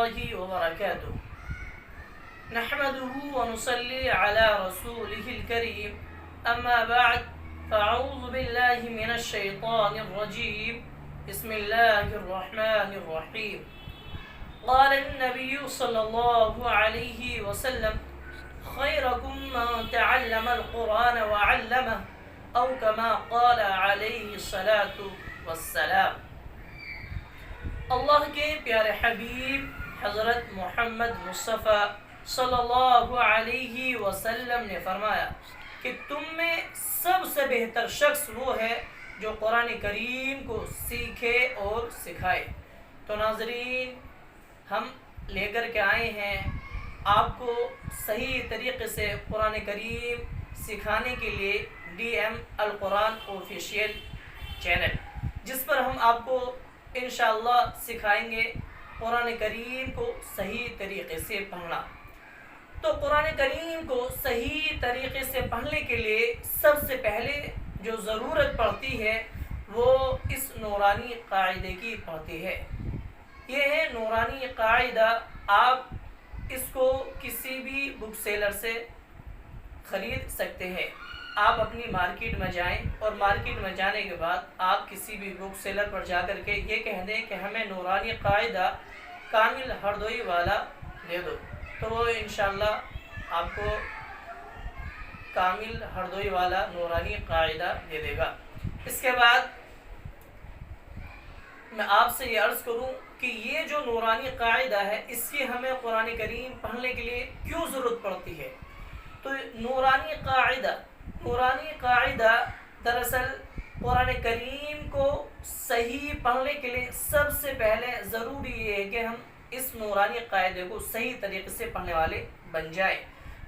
الله وبركاته نحمده ونصلي على رسوله الكريم أما بعد فأعوذ بالله من الشيطان الرجيم بسم الله الرحمن الرحيم قال النبي صلى الله عليه وسلم خيركم من تعلم القرآن وعلمه أو كما قال عليه الصلاة والسلام۔ اللہ کے پیارے حبیب حضرت محمد مصطفیٰ صلی اللہ علیہ وسلم نے فرمایا کہ تم میں سب سے بہتر شخص وہ ہے جو قرآن کریم کو سیکھے اور سکھائے۔ تو ناظرین، ہم لے کر کے آئے ہیں آپ کو صحیح طریقے سے قرآن کریم سکھانے کے لیے ڈی ایم القرآن آفیشیل چینل، جس پر ہم آپ کو انشاءاللہ سکھائیں گے قرآن کریم کو صحیح طریقے سے پڑھنا۔ تو قرآن کریم کو صحیح طریقے سے پڑھنے کے لیے سب سے پہلے جو ضرورت پڑتی ہے وہ اس نورانی قاعدے کی پڑتی ہے۔ یہ ہے نورانی قاعدہ، آپ اس کو کسی بھی بک سیلر سے خرید سکتے ہیں۔ آپ اپنی مارکیٹ میں جائیں اور مارکیٹ میں جانے کے بعد آپ کسی بھی بک سیلر پر جا کر کے یہ کہہ دیں کہ ہمیں نورانی قاعدہ کامل ہردوئی والا دے دو، تو وہ انشاءاللہ آپ کو کامل ہردوئی والا نورانی قاعدہ دے دے گا۔ اس کے بعد میں آپ سے یہ عرض کروں کہ یہ جو نورانی قاعدہ ہے اس کی ہمیں قرآن کریم پڑھنے کے لیے کیوں ضرورت پڑتی ہے؟ تو نورانی قاعدہ دراصل قرآن کریم کو صحیح پڑھنے کے لیے سب سے پہلے ضروری یہ ہے کہ ہم اس نورانی قاعدے کو صحیح طریقے سے پڑھنے والے بن جائیں۔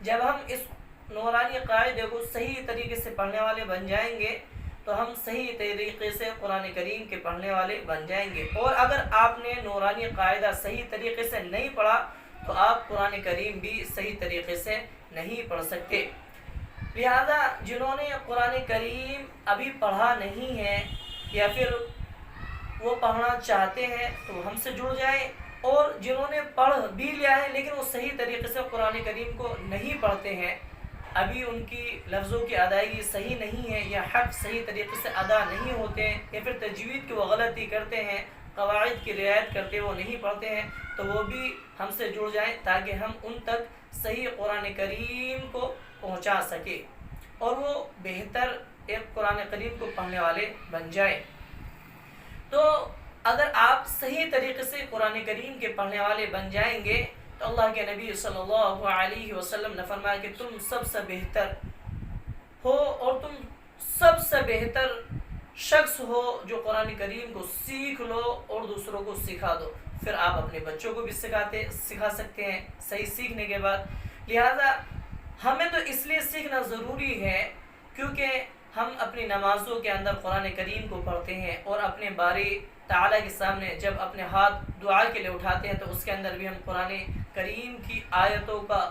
جب ہم اس نورانی قاعدے کو صحیح طریقے سے پڑھنے والے بن جائیں گے تو ہم صحیح طریقے سے قرآن کریم کے پڑھنے والے بن جائیں گے۔ اور اگر آپ نے نورانی قاعدہ صحیح طریقے سے نہیں پڑھا تو آپ قرآن کریم بھی صحیح طریقے سے نہیں پڑھ سکتے۔ لہذا جنہوں نے قرآن کریم ابھی پڑھا نہیں ہے یا پھر وہ پڑھنا چاہتے ہیں تو ہم سے جڑ جائیں، اور جنہوں نے پڑھ بھی لیا ہے لیکن وہ صحیح طریقے سے قرآن کریم کو نہیں پڑھتے ہیں، ابھی ان کی لفظوں کی ادائیگی صحیح نہیں ہے یا حرف صحیح طریقے سے ادا نہیں ہوتے ہیں یا پھر تجوید کی وہ غلطی کرتے ہیں، قواعد کی رعایت کرتے وہ نہیں پڑھتے ہیں، تو وہ بھی ہم سے جڑ جائیں تاکہ ہم ان تک صحیح قرآن کریم کو پہنچا سکے اور وہ بہتر ایک قرآن کریم کو پڑھنے والے بن جائیں۔ تو اگر آپ صحیح طریقے سے قرآن کریم کے پڑھنے والے بن جائیں گے تو اللہ کے نبی صلی اللہ علیہ وسلم نے فرمایا کہ تم سب سے بہتر ہو اور تم سب سے بہتر شخص ہو جو قرآن کریم کو سیکھ لو اور دوسروں کو سکھا دو۔ پھر آپ اپنے بچوں کو بھی سکھا سکتے ہیں صحیح سیکھنے کے بعد۔ لہذا ہمیں تو اس لیے سیکھنا ضروری ہے کیونکہ ہم اپنی نمازوں کے اندر قرآن کریم کو پڑھتے ہیں اور اپنے باری تعالیٰ کے سامنے جب اپنے ہاتھ دعا کے لیے اٹھاتے ہیں تو اس کے اندر بھی ہم قرآن کریم کی آیتوں کا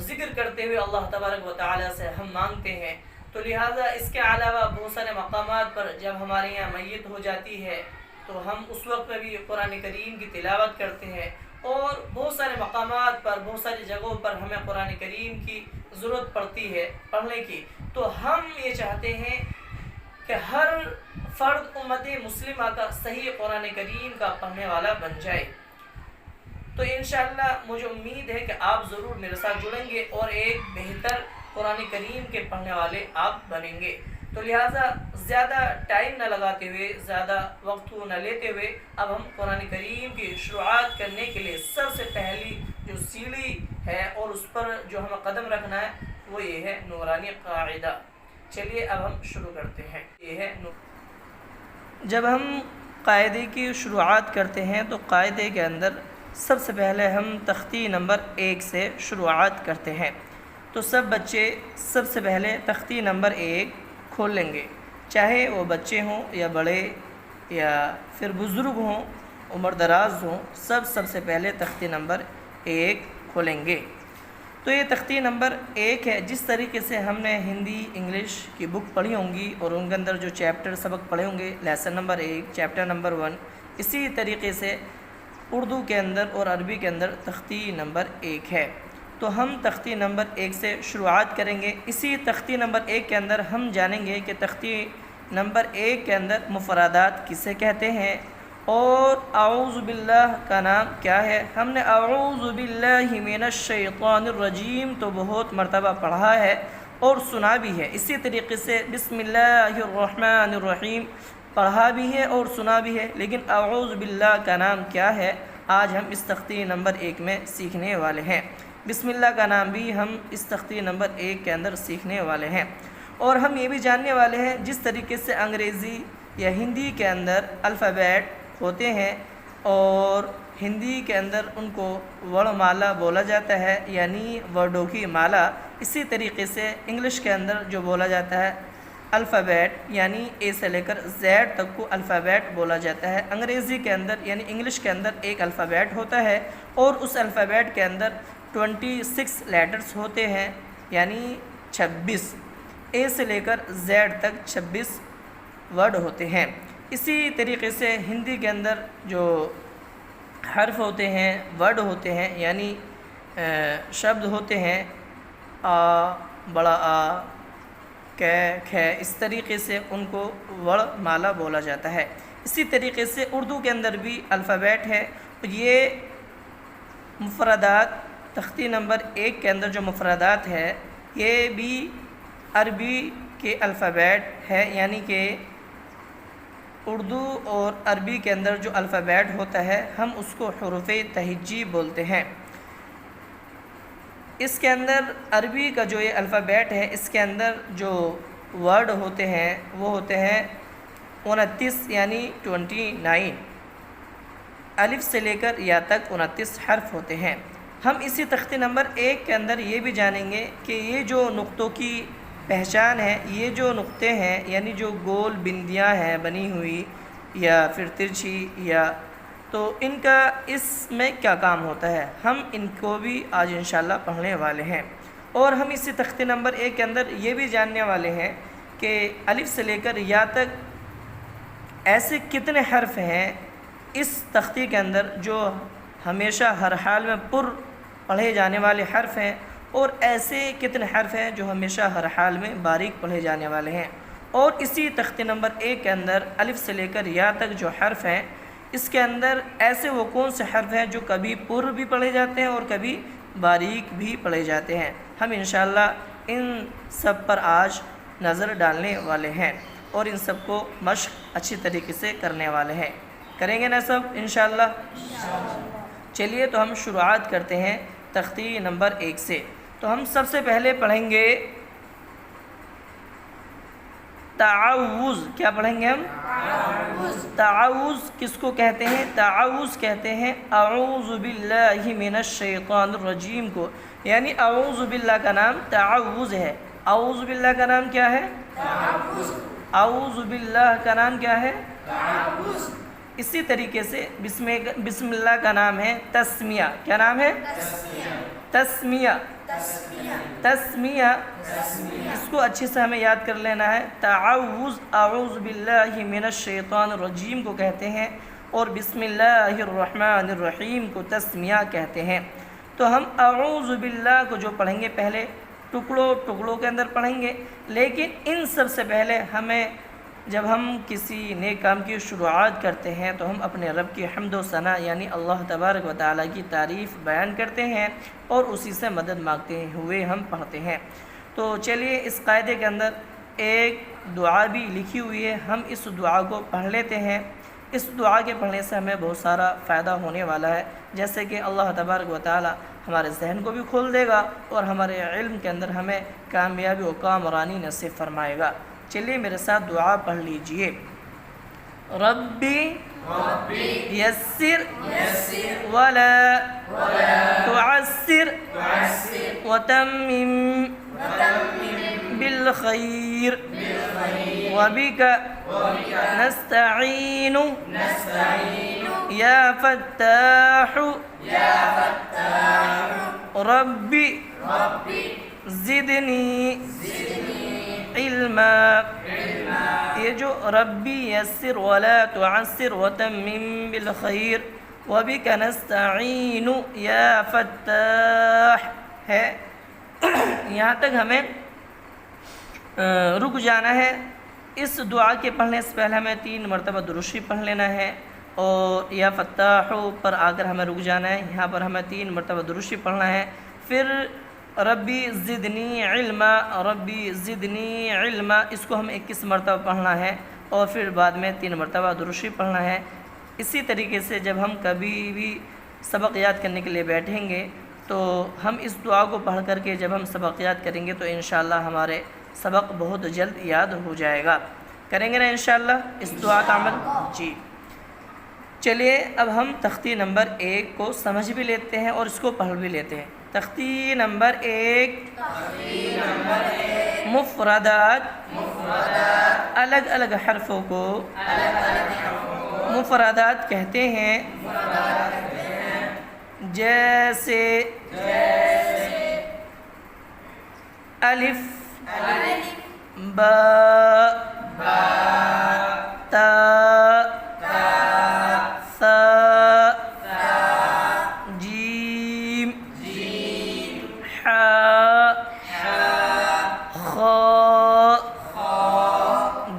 ذکر کرتے ہوئے اللہ تبارک و تعالیٰ سے ہم مانگتے ہیں۔ تو لہٰذا اس کے علاوہ بہت سارے مقامات پر جب ہمارے یہاں میت ہو جاتی ہے تو ہم اس وقت میں بھی قرآن کریم کی تلاوت کرتے ہیں، اور بہت سارے مقامات پر بہت ساری جگہوں پر ہمیں قرآن کریم کی ضرورت پڑتی ہے پڑھنے کی۔ تو ہم یہ چاہتے ہیں کہ ہر فرد امت مسلمہ کا صحیح قرآن کریم کا پڑھنے والا بن جائے۔ تو انشاءاللہ مجھے امید ہے کہ آپ ضرور میرے ساتھ جڑیں گے اور ایک بہتر قرآن کریم کے پڑھنے والے آپ بنیں گے۔ تو لہٰذا زیادہ ٹائم نہ لگاتے ہوئے، زیادہ وقت کو نہ لیتے ہوئے اب ہم قرآن کریم کی شروعات کرنے کے لیے سب سے پہلی جو سیڑھی ہے اور اس پر جو ہمیں قدم رکھنا ہے وہ یہ ہے نورانی قاعدہ۔ چلیے اب ہم شروع کرتے ہیں۔ یہ ہے جب ہم قاعدے کی شروعات کرتے ہیں تو قاعدے کے اندر سب سے پہلے ہم تختی نمبر 1 سے شروعات کرتے ہیں۔ تو سب بچے سب سے پہلے تختی نمبر 1 کھول لیں گے، چاہے وہ بچے ہوں یا بڑے یا پھر بزرگ ہوں، عمر دراز ہوں، سب سے پہلے تختی نمبر 1 کھولیں گے۔ تو یہ تختی نمبر 1 ہے۔ جس طریقے سے ہم نے ہندی انگلش کی بک پڑھی ہوں گی اور ان کے اندر جو چیپٹر سبق پڑھے ہوں گے، لیسن نمبر 1 چیپٹر نمبر 1، اسی طریقے سے اردو کے اندر اور عربی کے اندر تختی نمبر 1 ہے۔ تو ہم تختی نمبر 1 سے شروعات کریں گے۔ اسی تختی نمبر 1 کے اندر ہم جانیں گے کہ تختی نمبر 1 کے اندر مفردات کسے کہتے ہیں اور اعوذ باللہ کا نام کیا ہے۔ ہم نے اعوذ باللہ من الشیطان الرجیم تو بہت مرتبہ پڑھا ہے اور سنا بھی ہے، اسی طریقے سے بسم اللہ الرحمن الرحیم پڑھا بھی ہے اور سنا بھی ہے، لیکن اعوذ باللہ کا نام کیا ہے آج ہم اس تختی نمبر 1 میں سیکھنے والے ہیں۔ بسم اللہ کا نام بھی ہم اس تختی نمبر 1 کے اندر سیکھنے والے ہیں، اور ہم یہ بھی جاننے والے ہیں جس طریقے سے انگریزی یا ہندی کے اندر الفابیٹ ہوتے ہیں اور ہندی کے اندر ان کو ورڑ مالا بولا جاتا ہے، یعنی ورڈوں کی مالا، اسی طریقے سے انگلش کے اندر جو بولا جاتا ہے الفابیٹ، یعنی اے سے لے کر زیڈ تک کو الفابیٹ بولا جاتا ہے۔ انگریزی کے اندر یعنی انگلش کے اندر ایک الفابیٹ ہوتا ہے اور اس الفابیٹ کے اندر 26 لیٹرز ہوتے ہیں، یعنی 26، اے سے لے کر زیڈ تک 26 ورڈ ہوتے ہیں۔ اسی طریقے سے ہندی کے اندر جو حرف ہوتے ہیں، ورڈ ہوتے ہیں، یعنی شبد ہوتے ہیں، آ، بڑا آ، کھ، اس طریقے سے ان کو وڑ مالا بولا جاتا ہے۔ اسی طریقے سے اردو کے اندر بھی الفابیٹ ہے، یہ مفردات تختی نمبر 1 کے اندر جو مفردات ہے یہ بھی عربی کے الفابیٹ ہے، یعنی کہ اردو اور عربی کے اندر جو الفابیٹ ہوتا ہے ہم اس کو حروف تہجی بولتے ہیں۔ اس کے اندر عربی کا جو یہ الفابیٹ ہے اس کے اندر جو ورڈ ہوتے ہیں وہ ہوتے ہیں 29، یعنی 29، الف سے لے کر یا تک 29 حرف ہوتے ہیں۔ ہم اسی تختی نمبر 1 کے اندر یہ بھی جانیں گے کہ یہ جو نقطوں کی پہچان ہے، یہ جو نقطے ہیں یعنی جو گول بندیاں ہیں بنی ہوئی یا پھر ترچھی، یا تو ان کا اس میں کیا کام ہوتا ہے، ہم ان کو بھی آج انشاءاللہ پڑھنے والے ہیں۔ اور ہم اسی تختی نمبر 1 کے اندر یہ بھی جاننے والے ہیں کہ الف سے لے کر یا تک ایسے کتنے حرف ہیں اس تختی کے اندر جو ہمیشہ ہر حال میں پر پڑھے جانے والے حرف ہیں، اور ایسے کتنے حرف ہیں جو ہمیشہ ہر حال میں باریک پڑھے جانے والے ہیں۔ اور اسی تختی نمبر 1 کے اندر الف سے لے کر یا تک جو حرف ہیں اس کے اندر ایسے وہ کون سے حرف ہیں جو کبھی پر بھی پڑھے جاتے ہیں اور کبھی باریک بھی پڑھے جاتے ہیں، ہم انشاءاللہ ان سب پر آج نظر ڈالنے والے ہیں اور ان سب کو مشق اچھی طریقے سے کرنے والے ہیں۔ کریں گے نا سب انشاءاللہ؟ چلیے تو ہم شروعات کرتے ہیں تختی نمبر 1 سے۔ تو ہم سب سے پہلے پڑھیں گے تعوذ۔ کیا پڑھیں گے ہم؟ تعوذ کس کو کہتے ہیں؟ تعوذ کہتے ہیں اعوذ باللہ من الشیطان الرجیم کو، یعنی اعوذ باللہ کا نام تعوذ ہے۔ اعوذ باللہ کا نام کیا ہے؟ اعوذ باللہ کا نام کیا ہے؟ اسی طریقے سے بسم اللہ کا نام ہے تسمیہ۔ کیا نام ہے؟ تسمیہ۔ تسمیہ اس کو اچھے سے ہمیں یاد کر لینا ہے۔ تعوذ اعوذ باللہ من الشیطان الرجیم کو کہتے ہیں اور بسم اللہ الرحمن الرحیم کو تسمیہ کہتے ہیں۔ تو ہم اعوذ باللہ کو جو پڑھیں گے پہلے ٹکڑوں کے اندر پڑھیں گے، لیکن ان سب سے پہلے ہمیں جب ہم کسی نیک کام کی شروعات کرتے ہیں تو ہم اپنے رب کی حمد و ثنا یعنی اللہ تبارک و تعالیٰ کی تعریف بیان کرتے ہیں اور اسی سے مدد مانگتے ہوئے ہم پڑھتے ہیں۔ تو چلیے اس قاعدے کے اندر ایک دعا بھی لکھی ہوئی ہے، ہم اس دعا کو پڑھ لیتے ہیں۔ اس دعا کے پڑھنے سے ہمیں بہت سارا فائدہ ہونے والا ہے، جیسے کہ اللہ تبارک و تعالیٰ ہمارے ذہن کو بھی کھول دے گا اور ہمارے علم کے اندر ہمیں کامیابی و کامرانی نصیب فرمائے گا۔ چلیے میرے ساتھ دعا پڑھ لیجئے۔ ربی یسر ولا تعسر وتمم بالخیر وبک نستعین یا فتاح ربی زدنی علما۔ یہ جو ربی یسر ولا تعسر وتمم بالخیر، وَبِكَ نَسْتَعِينُ یا فتاح ہے. یہاں تک ہمیں رک جانا ہے. اس دعا کے پڑھنے سے پہلے ہمیں 3 مرتبہ درود شریف پڑھ لینا ہے، اور یا فتاح پر آ کر ہمیں رک جانا ہے. یہاں پر ہمیں 3 مرتبہ درود شریف پڑھنا ہے. پھر ربی زدنی علما، ربی زدنی علما، اس کو ہم 21 مرتبہ پڑھنا ہے، اور پھر بعد میں 3 مرتبہ درود شریف پڑھنا ہے. اسی طریقے سے جب ہم کبھی بھی سبق یاد کرنے کے لیے بیٹھیں گے تو ہم اس دعا کو پڑھ کر کے جب ہم سبق یاد کریں گے تو انشاءاللہ ہمارے سبق بہت جلد یاد ہو جائے گا. کریں گے نا انشاءاللہ اس دعا کا عمل؟ جی چلیے اب ہم تختی نمبر 1 کو سمجھ بھی لیتے ہیں اور اس کو پڑھ بھی لیتے ہیں. تختی نمبر 1 مفردات، الگ الگ حرفوں کو مفردات کہتے ہیں. جیسے الف، با، تا، ثا، جیم، حا، خا،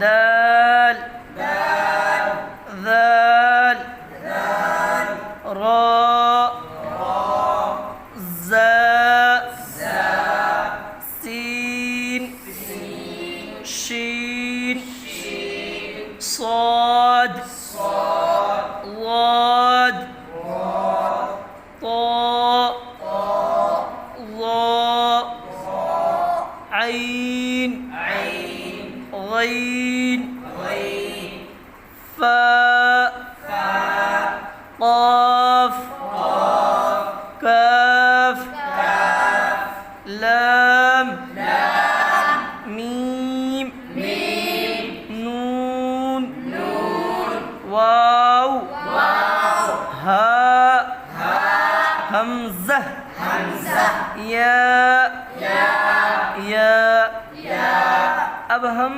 دال، ذال، را، زا، سین، شین، صاد، ضاد، طا، ظا، عین، غین، فا، قاف، کاف، لام، میم، نون، واو، ہا، حمزہ، یا. اب ہم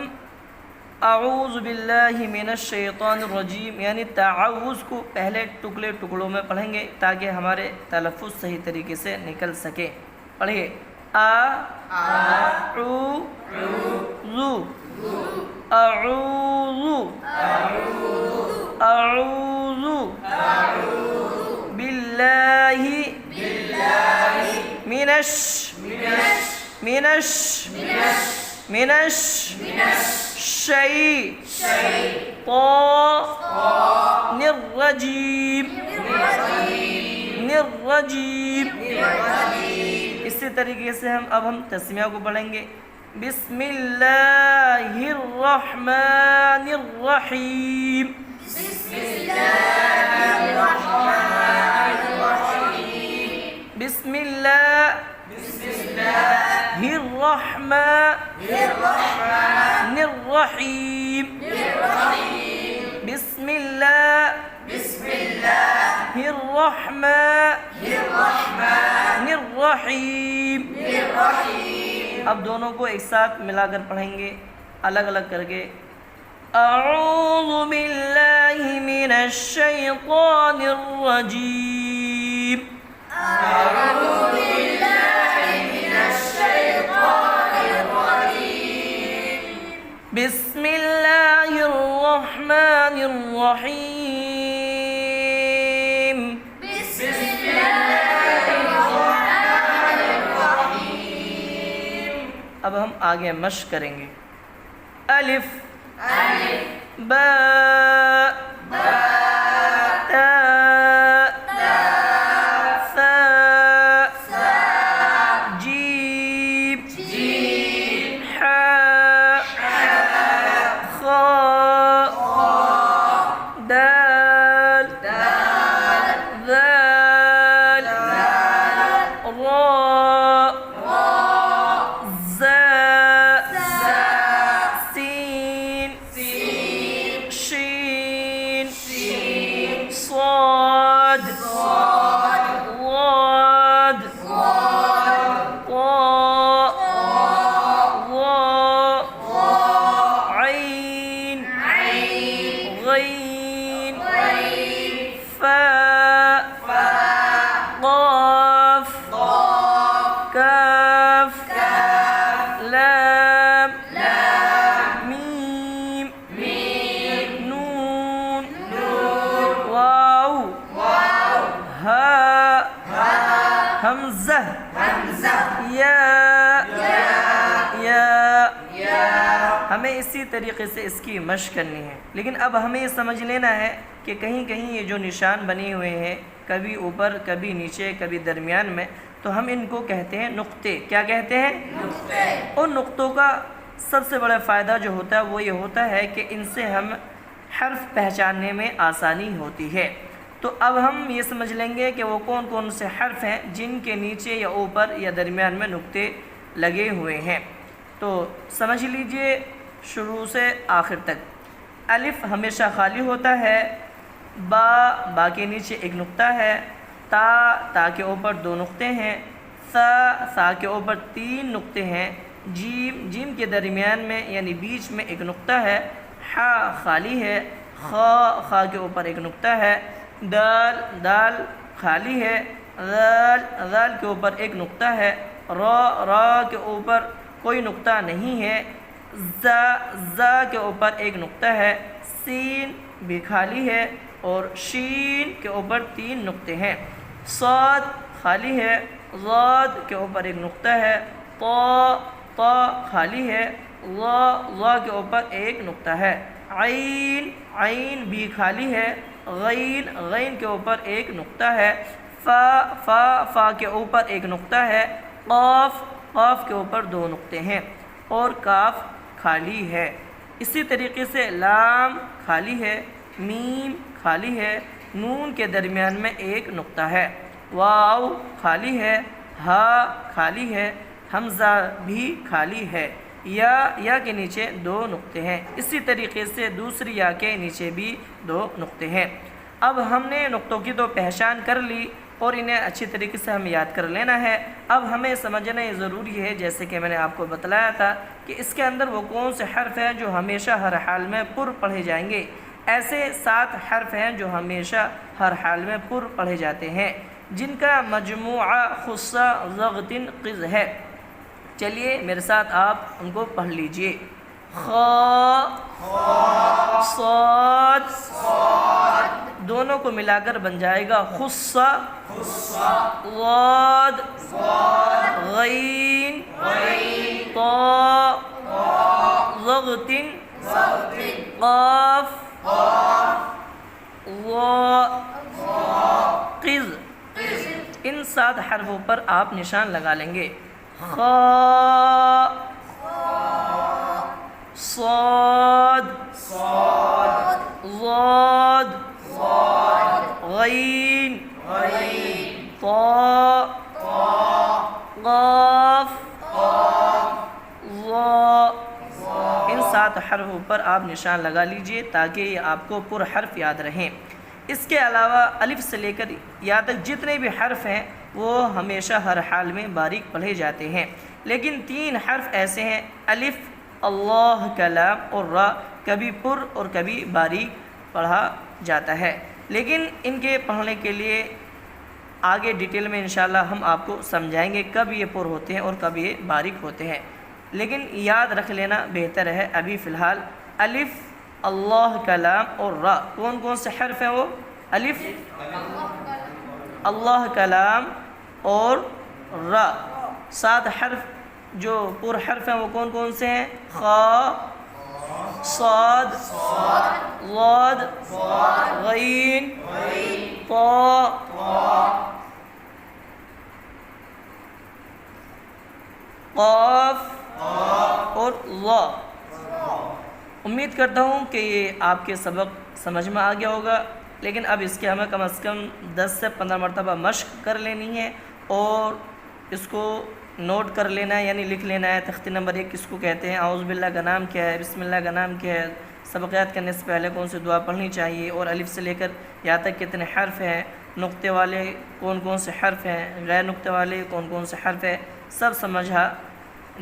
اعوذ باللہ من الشیطان الرجیم یعنی تعوذ کو پہلے ٹکڑوں میں پڑھیں گے تاکہ ہمارے تلفظ صحیح طریقے سے نکل سکے. پڑھیے اعوذ باللہ من الشیطان الرجیم. اسی طریقے سے اب ہم تسمیہ کو پڑھیں گے. بسم اللہ الرحمن الرحیم. بسم اللہ الرحمن الرحیم. بسم اللہ الرحمن الرحیم. اب دونوں کو ایک ساتھ ملا کر پڑھیں گے الگ الگ کر کے. اعوذ باللہ من الشیطان الرجیم. بسم اللہ الرحمن الرحیم. اب ہم آگے مشق کریں گے. الف، با، تا، ثا، جیم، حا، خا، دال، ذال، را، زا، سین، شین، صاد، ضاد، طا، ظا، عین، غین، فا، حمزہ یا ہمیں اسی طریقے سے اس کی مشق کرنی ہے. لیکن اب ہمیں یہ سمجھ لینا ہے کہ کہیں کہیں یہ جو نشان بنے ہوئے ہیں، کبھی اوپر کبھی نیچے کبھی درمیان میں، تو ہم ان کو کہتے ہیں نقطے. کیا کہتے ہیں؟ نقطے. اور نقطوں کا سب سے بڑا فائدہ جو ہوتا ہے وہ یہ ہوتا ہے کہ ان سے ہم حرف پہچاننے میں آسانی ہوتی ہے. تو اب ہم یہ سمجھ لیں گے کہ وہ کون کون سے حرف ہیں جن کے نیچے یا اوپر یا درمیان میں نقطے لگے ہوئے ہیں. تو سمجھ لیجئے شروع سے آخر تک. الف ہمیشہ خالی ہوتا ہے. با کے نیچے ایک نقطہ ہے. تا کے اوپر 2 نقطے ہیں. سا کے اوپر 3 نقطے ہیں. جیم کے درمیان میں یعنی بیچ میں ایک نقطہ ہے. ہا خالی ہے. خا کے اوپر ایک نقطہ ہے. دال خالی ہے. ذال کے اوپر ایک نقطہ ہے. را کے اوپر کوئی نقطہ نہیں ہے. زا کے اوپر ایک نقطہ ہے. سین بھی خالی ہے اور شین کے اوپر 3 نقطے ہیں. صاد خالی ہے. ضاد کے اوپر ایک نقطہ ہے. طا خالی ہے. ظا کے اوپر ایک نقطہ ہے. عین بھی خالی ہے. غین کے اوپر ایک نقطہ ہے. فا کے اوپر ایک نقطہ ہے. قاف کے اوپر 2 نقطے ہیں اور کاف خالی ہے. اسی طریقے سے لام خالی ہے. میم خالی ہے. نون کے درمیان میں ایک نقطہ ہے. واو خالی ہے. ہا خالی ہے. حمزہ بھی خالی ہے. یا کے نیچے 2 نقطے ہیں. اسی طریقے سے دوسری یا کے نیچے بھی 2 نقطے ہیں. اب ہم نے نقطوں کی تو پہچان کر لی اور انہیں اچھی طریقے سے ہم یاد کر لینا ہے. اب ہمیں سمجھنا یہ ضروری ہے جیسے کہ میں نے آپ کو بتلایا تھا کہ اس کے اندر وہ کون سے حرف ہیں جو ہمیشہ ہر حال میں پر پڑھے جائیں گے. ایسے 7 حرف ہیں جو ہمیشہ ہر حال میں پر پڑھے جاتے ہیں جن کا مجموعہ خصہ ضغطن قز ہے. چلیے میرے ساتھ آپ ان کو پڑھ لیجئے. خا صاد دونوں کو ملا کر بن جائے گا خصہ. ضاد غین طا ضغطن قاف وا قز. ان 7 حرفوں پر آپ نشان لگا لیں گے. خا صاد ضاد غین طا قاف وا. ان 7 حرفوں پر آپ نشان لگا لیجئے تاکہ یہ آپ کو پر حرف یاد رہیں. اس کے علاوہ الف سے لے کر یا تک جتنے بھی حرف ہیں وہ ہمیشہ ہر حال میں باریک پڑھے جاتے ہیں. لیکن 3 حرف ایسے ہیں الف اللہ کلام اور را کبھی پر اور کبھی باریک پڑھا جاتا ہے. لیکن ان کے پڑھنے کے لیے آگے ڈیٹیل میں انشاءاللہ ہم آپ کو سمجھائیں گے کب یہ پر ہوتے ہیں اور کب یہ باریک ہوتے ہیں. لیکن یاد رکھ لینا بہتر ہے. ابھی فی الحال الف اللہ کلام اور را کون کون سے حرف ہیں؟ وہ الف اللہ کلام اور را. 7 حرف جو پر حرف ہیں وہ کون کون سے ہیں؟ خا صاد ضاد غین طا قاف اور ضا. امید کرتا ہوں کہ یہ آپ کے سبق سمجھ میں آ گیا ہوگا. لیکن اب اس کے ہمیں کم از کم 10 سے 15 مرتبہ مشق کر لینی ہے اور اس کو نوٹ کر لینا ہے یعنی لکھ لینا ہے. تختی نمبر 1 کس کو کہتے ہیں؟ اعوذ باللہ کا نام کیا ہے؟ بسم اللہ کا نام کیا ہے؟ سبق یاد کرنے سے پہلے کون سی دعا پڑھنی چاہیے؟ اور الف سے لے کر یا تک کتنے حرف ہیں؟ نقطے والے کون کون سے حرف ہیں؟ غیر نقطے والے کون کون سے حرف ہیں؟ سب سمجھا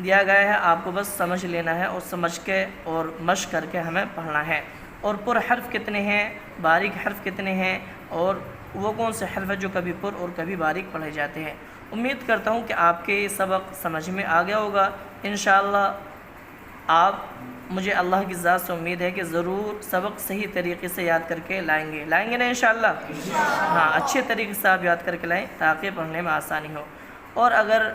دیا گیا ہے. آپ کو بس سمجھ لینا ہے اور سمجھ کے اور مشق کر کے ہمیں پڑھنا ہے. اور پر حرف کتنے ہیں؟ باریک حرف کتنے ہیں؟ اور وہ کون سے حرف ہیں جو کبھی پر اور کبھی باریک پڑھے جاتے ہیں؟ امید کرتا ہوں کہ آپ کے یہ سبق سمجھ میں آ گیا ہوگا. انشاءاللہ آپ مجھے اللہ کی ذات سے امید ہے کہ ضرور سبق صحیح طریقے سے یاد کر کے لائیں گے نا انشاءاللہ. ہاں اچھے طریقے سے آپ یاد کر کے لائیں تاکہ پڑھنے میں آسانی ہو. اور اگر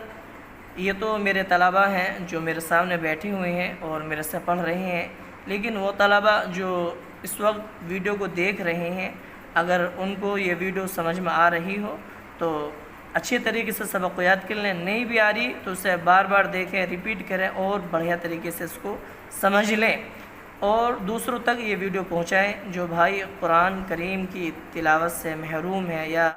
یہ تو میرے طلبہ ہیں جو میرے سامنے بیٹھے ہوئے ہیں اور میرے سے پڑھ رہے ہیں، لیکن وہ طلبہ جو اس وقت ویڈیو کو دیکھ رہے ہیں، اگر ان کو یہ ویڈیو سمجھ میں آ رہی ہو تو اچھے طریقے سے سبق کو یاد کر لیں، نہیں بھی آ رہی تو اسے بار بار دیکھیں، ریپیٹ کریں اور بڑھیا طریقے سے اس کو سمجھ لیں، اور دوسروں تک یہ ویڈیو پہنچائیں جو بھائی قرآن کریم کی تلاوت سے محروم ہے یا